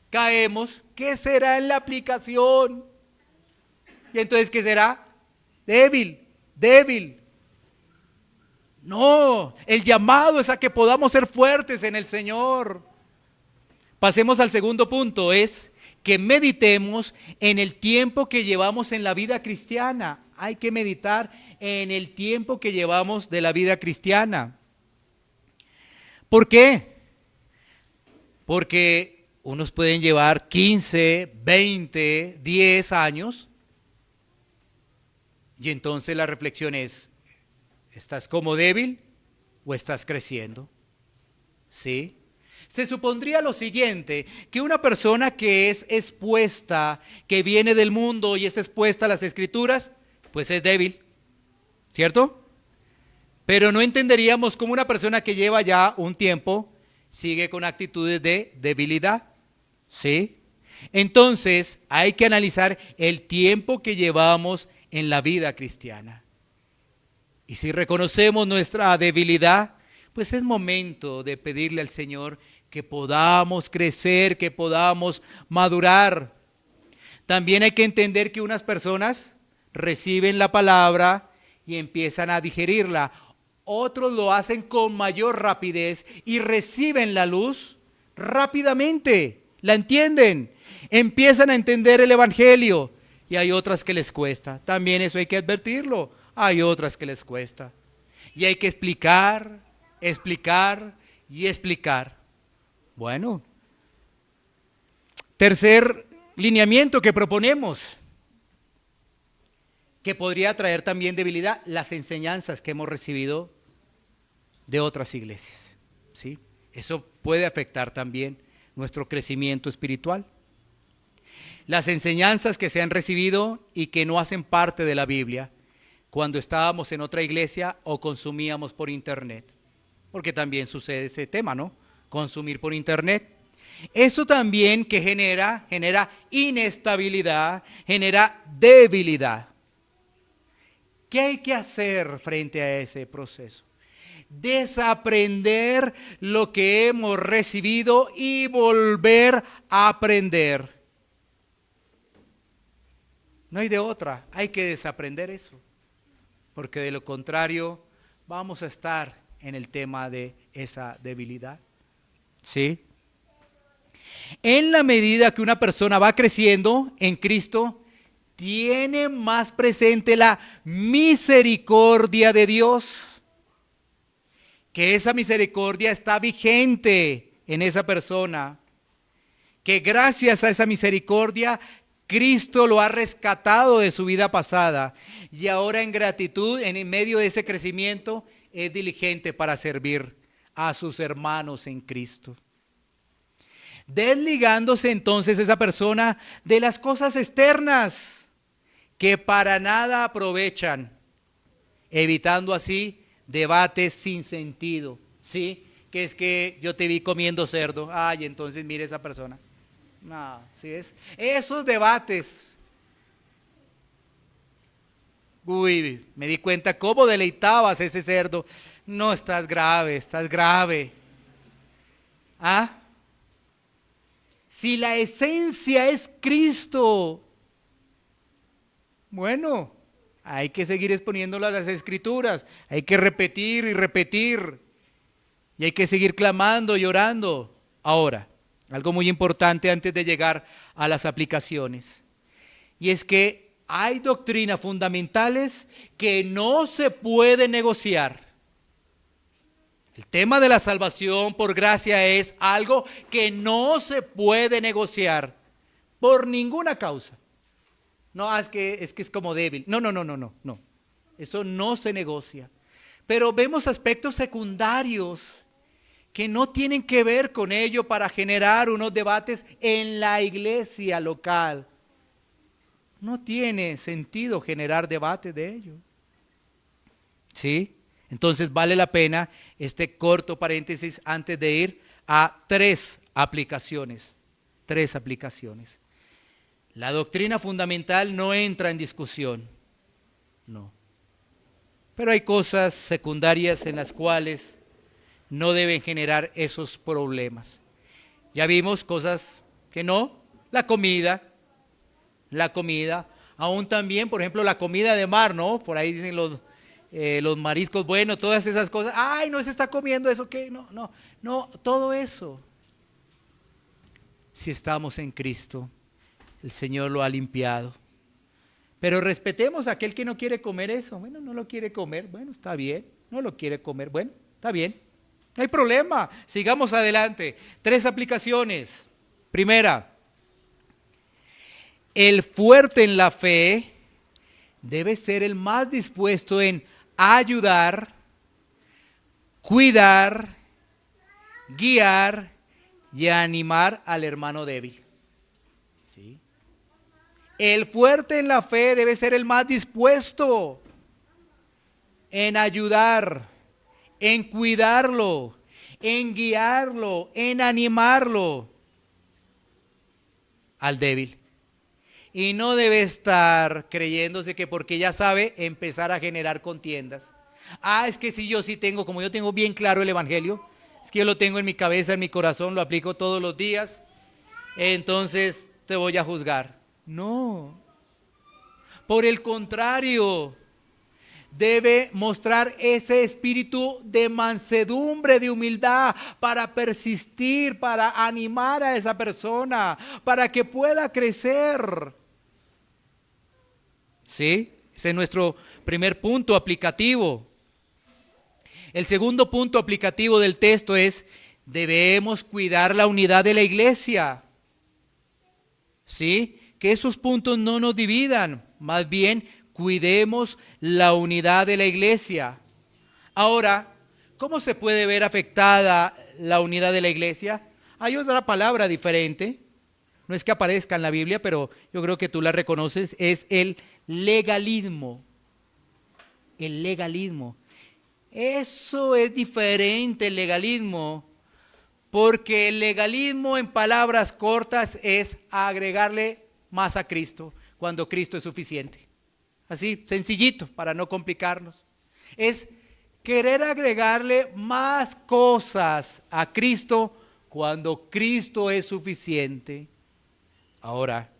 caemos, ¿qué será en la aplicación? Y entonces, ¿qué será? Débil, débil. No, el llamado es a que podamos ser fuertes en el Señor. Pasemos al segundo punto, es que meditemos en el tiempo que llevamos en la vida cristiana. Hay que meditar en el tiempo que llevamos de la vida cristiana. ¿Por qué? Porque unos pueden llevar 15, 20, 10 años y entonces la reflexión es, ¿estás como débil o estás creciendo? ¿Sí? Se supondría lo siguiente, que una persona que es expuesta, que viene del mundo y es expuesta a las Escrituras, pues es débil, ¿cierto? Pero no entenderíamos cómo una persona que lleva ya un tiempo sigue con actitudes de debilidad, ¿sí? Entonces hay que analizar el tiempo que llevamos en la vida cristiana. Y si reconocemos nuestra debilidad, pues es momento de pedirle al Señor que podamos crecer, que podamos madurar. También hay que entender que unas personas reciben la palabra y empiezan a digerirla. Otros lo hacen con mayor rapidez y reciben la luz rápidamente. La entienden, empiezan a entender el evangelio y hay otras que les cuesta. También eso hay que advertirlo. Hay otras que les cuesta. Y hay que explicar, explicar y explicar. Bueno, tercer lineamiento que proponemos, que podría traer también debilidad, las enseñanzas que hemos recibido de otras iglesias, ¿sí? Eso puede afectar también nuestro crecimiento espiritual. Las enseñanzas que se han recibido y que no hacen parte de la Biblia cuando estábamos en otra iglesia o consumíamos por internet, porque también sucede ese tema, ¿no? Consumir por internet. Eso también que genera inestabilidad, genera debilidad. ¿Qué hay que hacer frente a ese proceso? Desaprender lo que hemos recibido y volver a aprender. No hay de otra, hay que desaprender eso, porque de lo contrario vamos a estar en el tema de esa debilidad. ¿Sí? En la medida que una persona va creciendo en Cristo, tiene más presente la misericordia de Dios, que esa misericordia está vigente en esa persona, que gracias a esa misericordia Cristo lo ha rescatado de su vida pasada y ahora en gratitud, en medio de ese crecimiento, es diligente para servir a sus hermanos en Cristo. Desligándose entonces esa persona de las cosas externas que para nada aprovechan, evitando así debates sin sentido, ¿sí? Que es que yo te vi comiendo cerdo, ay, entonces mire esa persona. No, ¿sí es? Esos debates, uy, me di cuenta cómo deleitabas ese cerdo. No, estás grave, estás grave. ¿Ah? Si la esencia es Cristo, bueno, hay que seguir exponiéndolo a las Escrituras, hay que repetir y repetir, y hay que seguir clamando y orando. Ahora, algo muy importante antes de llegar a las aplicaciones, y es que hay doctrinas fundamentales que no se puede negociar. El tema de la salvación por gracia es algo que no se puede negociar por ninguna causa. No, es que es como débil. No. Eso no se negocia. Pero vemos aspectos secundarios que no tienen que ver con ello para generar unos debates en la iglesia local. No tiene sentido generar debates de ello. ¿Sí? Entonces vale la pena este corto paréntesis antes de ir a tres aplicaciones. La doctrina fundamental no entra en discusión, no. Pero hay cosas secundarias en las cuales no deben generar esos problemas. Ya vimos cosas que no, la comida, aún también, por ejemplo, la comida de mar, ¿no? Por ahí dicen los mariscos, bueno, todas esas cosas, ay, no se está comiendo eso, ¿qué? No, todo eso. Si estamos en Cristo, el Señor lo ha limpiado. Pero respetemos a aquel que no quiere comer eso. Bueno, no lo quiere comer, bueno, está bien. No lo quiere comer, bueno, está bien. No hay problema, sigamos adelante. 3 aplicaciones. Primera, el fuerte en la fe debe ser el más dispuesto en ayudar, cuidar, guiar y animar al hermano débil. ¿Sí? El fuerte en la fe debe ser el más dispuesto en ayudar, en cuidarlo, en guiarlo, en animarlo al débil. Y no debe estar creyéndose que porque ya sabe empezar a generar contiendas. Es que si yo sí tengo, como yo tengo bien claro el evangelio, es que yo lo tengo en mi cabeza, en mi corazón, lo aplico todos los días, entonces te voy a juzgar. No. Por el contrario, debe mostrar ese espíritu de mansedumbre, de humildad, para persistir, para animar a esa persona, para que pueda crecer. ¿Sí? Ese es nuestro primer punto aplicativo. El segundo punto aplicativo del texto es: debemos cuidar la unidad de la iglesia. ¿Sí? Que esos puntos no nos dividan, más bien cuidemos la unidad de la iglesia. Ahora, ¿cómo se puede ver afectada la unidad de la iglesia? Hay otra palabra diferente, no es que aparezca en la Biblia, pero yo creo que tú la reconoces, es el legalismo. El legalismo. Eso es diferente, el legalismo, porque el legalismo en palabras cortas es agregarle más a Cristo cuando Cristo es suficiente. Así, sencillito, para no complicarnos. Es querer agregarle más cosas a Cristo cuando Cristo es suficiente. Ahora,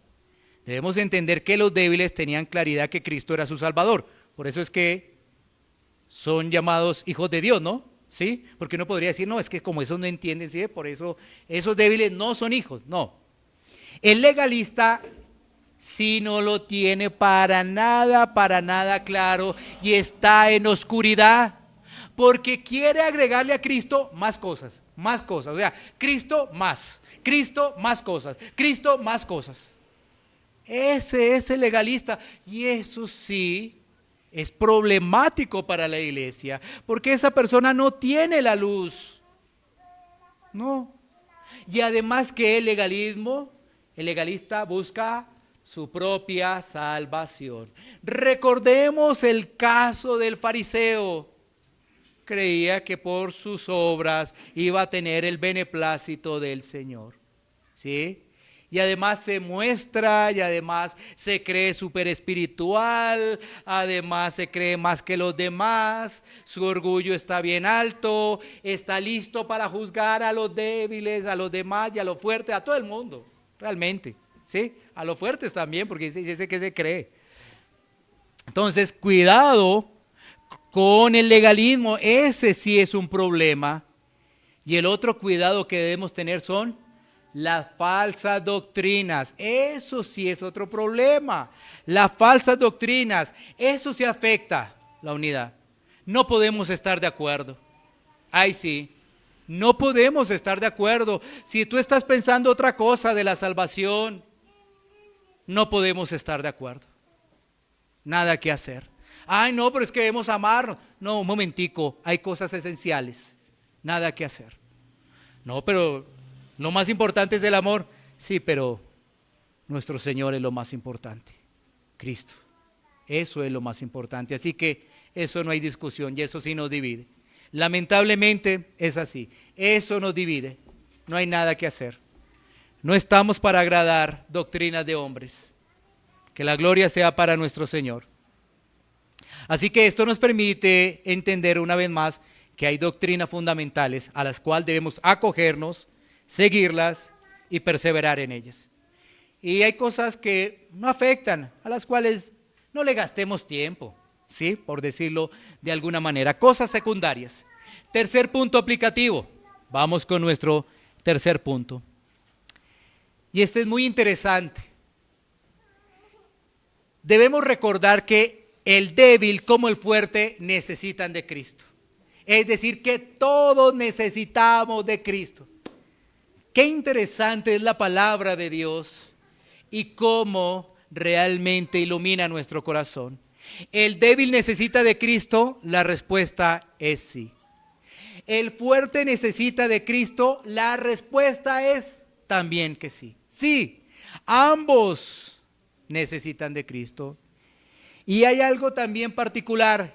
debemos entender que los débiles tenían claridad que Cristo era su Salvador. Por eso es que son llamados hijos de Dios, ¿no? ¿Sí? Porque uno podría decir, no, es que como esos no entienden, ¿sí? Por eso esos débiles no son hijos. No. El legalista sí no lo tiene para nada claro y está en oscuridad, porque quiere agregarle a Cristo más cosas. O sea, Cristo más cosas. Ese es el legalista. Y eso sí es problemático para la iglesia, porque esa persona no tiene la luz. No. Y además que el legalista busca su propia salvación. Recordemos el caso del fariseo. Creía que por sus obras iba a tener el beneplácito del Señor. ¿Sí? Y además se muestra, y además se cree súper espiritual, además se cree más que los demás, su orgullo está bien alto, está listo para juzgar a los débiles, a los demás y a los fuertes, a todo el mundo, realmente, ¿sí? A los fuertes también, porque dice que se cree. Entonces, cuidado con el legalismo, ese sí es un problema. Y el otro cuidado que debemos tener son las falsas doctrinas. Eso sí es otro problema. Las falsas doctrinas, eso sí afecta la unidad. No podemos estar de acuerdo. Ay, sí, no podemos estar de acuerdo. Si tú estás pensando otra cosa de la salvación, no podemos estar de acuerdo. Nada que hacer. Ay, no, pero es que debemos amarnos. No, un momentico, hay cosas esenciales. Nada que hacer. No, pero lo más importante es el amor. Sí, pero nuestro Señor es lo más importante. Cristo. Eso es lo más importante. Así que eso no hay discusión y eso sí nos divide. Lamentablemente es así. Eso nos divide. No hay nada que hacer. No estamos para agradar doctrinas de hombres. Que la gloria sea para nuestro Señor. Así que esto nos permite entender una vez más que hay doctrinas fundamentales a las cuales debemos acogernos, seguirlas y perseverar en ellas. Y hay cosas que no afectan, a las cuales no le gastemos tiempo, ¿sí? Por decirlo de alguna manera, cosas secundarias. Tercer punto aplicativo. Vamos con nuestro tercer punto. Y este es muy interesante. Debemos recordar que el débil como el fuerte necesitan de Cristo. Es decir, que todos necesitamos de Cristo. Qué interesante es la palabra de Dios y cómo realmente ilumina nuestro corazón. ¿El débil necesita de Cristo? La respuesta es sí. ¿El fuerte necesita de Cristo? La respuesta es también que sí. Sí, ambos necesitan de Cristo. Y hay algo también particular,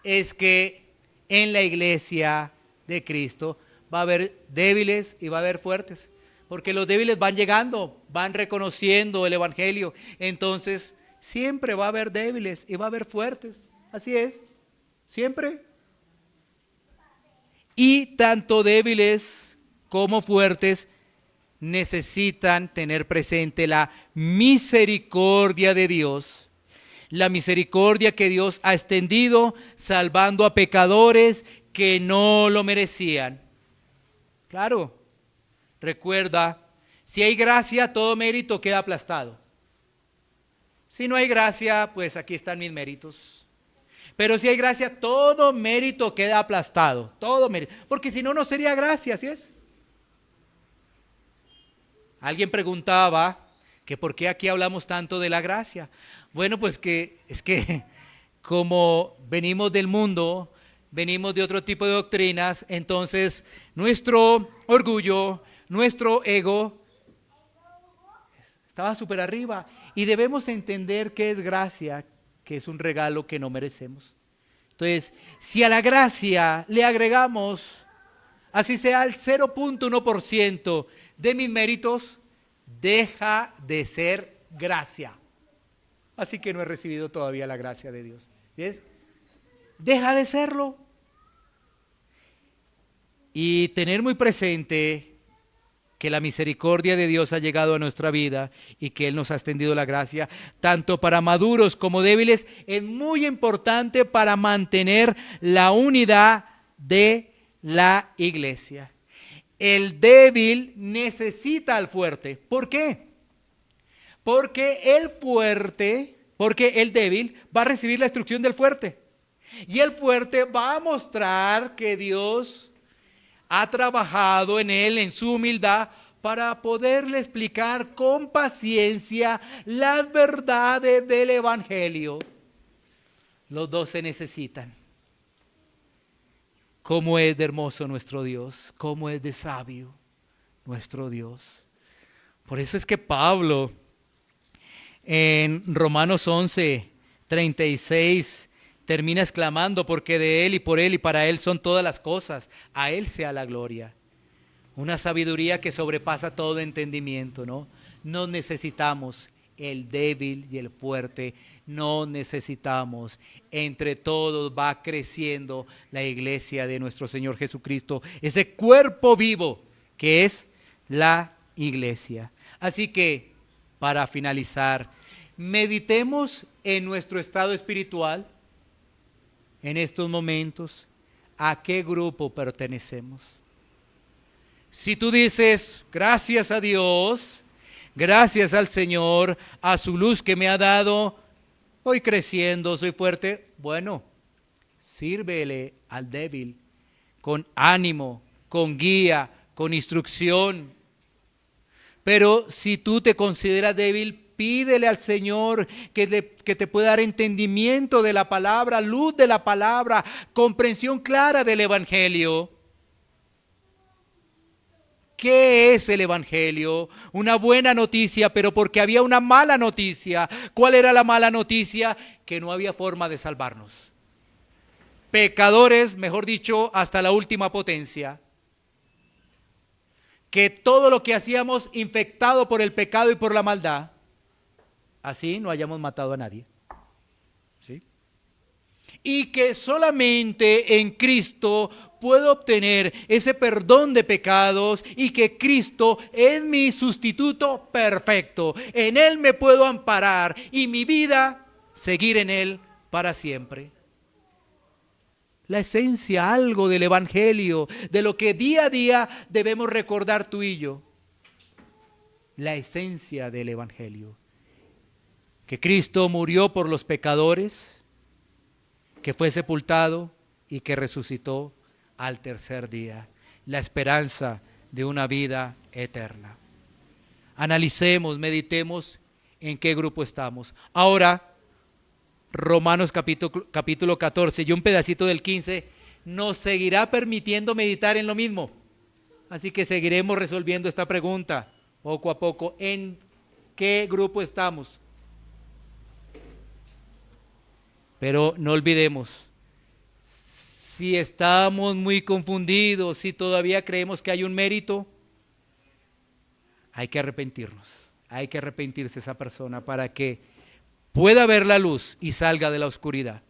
es que en la iglesia de Cristo va a haber débiles y va a haber fuertes, porque los débiles van llegando, van reconociendo el evangelio, entonces siempre va a haber débiles y va a haber fuertes, así es, siempre. Y tanto débiles como fuertes necesitan tener presente la misericordia de Dios. La misericordia que Dios ha extendido salvando a pecadores que no lo merecían. Claro, recuerda, si hay gracia, todo mérito queda aplastado. Si no hay gracia, pues aquí están mis méritos. Pero si hay gracia, todo mérito queda aplastado. Todo mérito. Porque si no, no sería gracia, ¿sí es? Alguien preguntaba que por qué aquí hablamos tanto de la gracia. Bueno, pues que es que como venimos del mundo, venimos de otro tipo de doctrinas, entonces nuestro orgullo, nuestro ego estaba súper arriba y debemos entender que es gracia, que es un regalo que no merecemos. Entonces, si a la gracia le agregamos, así sea el 0.1% de mis méritos, deja de ser gracia. Así que no he recibido todavía la gracia de Dios. ¿Ves? Deja de serlo. Y tener muy presente que la misericordia de Dios ha llegado a nuestra vida y que Él nos ha extendido la gracia, tanto para maduros como débiles, es muy importante para mantener la unidad de la iglesia. El débil necesita al fuerte. ¿Por qué? Porque el débil va a recibir la instrucción del fuerte. Y el fuerte va a mostrar que Dios ha trabajado en él, en su humildad, para poderle explicar con paciencia las verdades del Evangelio. Los dos se necesitan. ¿Cómo es de hermoso nuestro Dios? ¿Cómo es de sabio nuestro Dios? Por eso es que Pablo en Romanos 11:36 termina exclamando, porque de Él y por Él y para Él son todas las cosas, a Él sea la gloria. Una sabiduría que sobrepasa todo entendimiento, ¿no? No necesitamos el débil y el fuerte, no necesitamos. Entre todos va creciendo la iglesia de nuestro Señor Jesucristo, ese cuerpo vivo que es la iglesia. Así que, para finalizar, meditemos en nuestro estado espiritual en estos momentos. ¿A qué grupo pertenecemos? Si tú dices, gracias a Dios, gracias al Señor, a su luz que me ha dado, voy creciendo, soy fuerte, bueno, sírvele al débil con ánimo, con guía, con instrucción. Pero si tú te consideras débil, pídele al Señor que te pueda dar entendimiento de la palabra, luz de la palabra, comprensión clara del Evangelio. ¿Qué es el Evangelio? Una buena noticia, pero porque había una mala noticia. ¿Cuál era la mala noticia? Que no había forma de salvarnos. Pecadores, mejor dicho, hasta la última potencia. Que todo lo que hacíamos infectado por el pecado y por la maldad, así no hayamos matado a nadie. ¿Sí? Y que solamente en Cristo puedo obtener ese perdón de pecados y que Cristo es mi sustituto perfecto. En Él me puedo amparar y mi vida seguir en Él para siempre. La esencia, algo del Evangelio, de lo que día a día debemos recordar tú y yo. La esencia del Evangelio. Que Cristo murió por los pecadores, que fue sepultado y que resucitó al tercer día. La esperanza de una vida eterna. Analicemos, meditemos en qué grupo estamos. Ahora, Romanos capítulo 14 y un pedacito del 15 nos seguirá permitiendo meditar en lo mismo. Así que seguiremos resolviendo esta pregunta poco a poco. ¿En qué grupo estamos? Pero no olvidemos, si estamos muy confundidos, si todavía creemos que hay un mérito, hay que arrepentirnos. Hay que arrepentirse esa persona para que pueda ver la luz y salga de la oscuridad.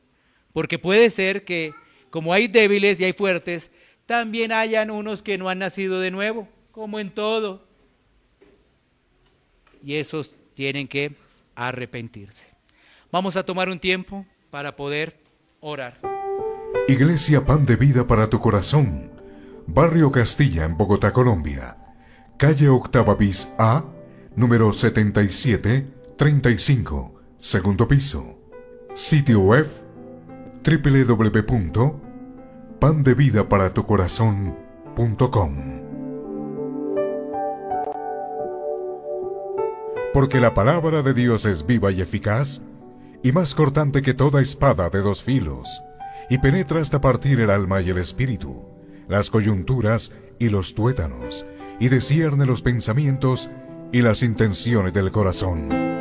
Porque puede ser que, como hay débiles y hay fuertes, también hayan unos que no han nacido de nuevo, como en todo. Y esos tienen que arrepentirse. Vamos a tomar un tiempo para poder orar. Iglesia Pan de Vida para tu Corazón, Barrio Castilla, en Bogotá, Colombia. Calle Octava bis A, número 7735. Segundo piso. Sitio web www.pandevidaparatucorazon.com. Porque la palabra de Dios es viva y eficaz, y más cortante que toda espada de dos filos, y penetra hasta partir el alma y el espíritu, las coyunturas y los tuétanos, y discierne los pensamientos y las intenciones del corazón.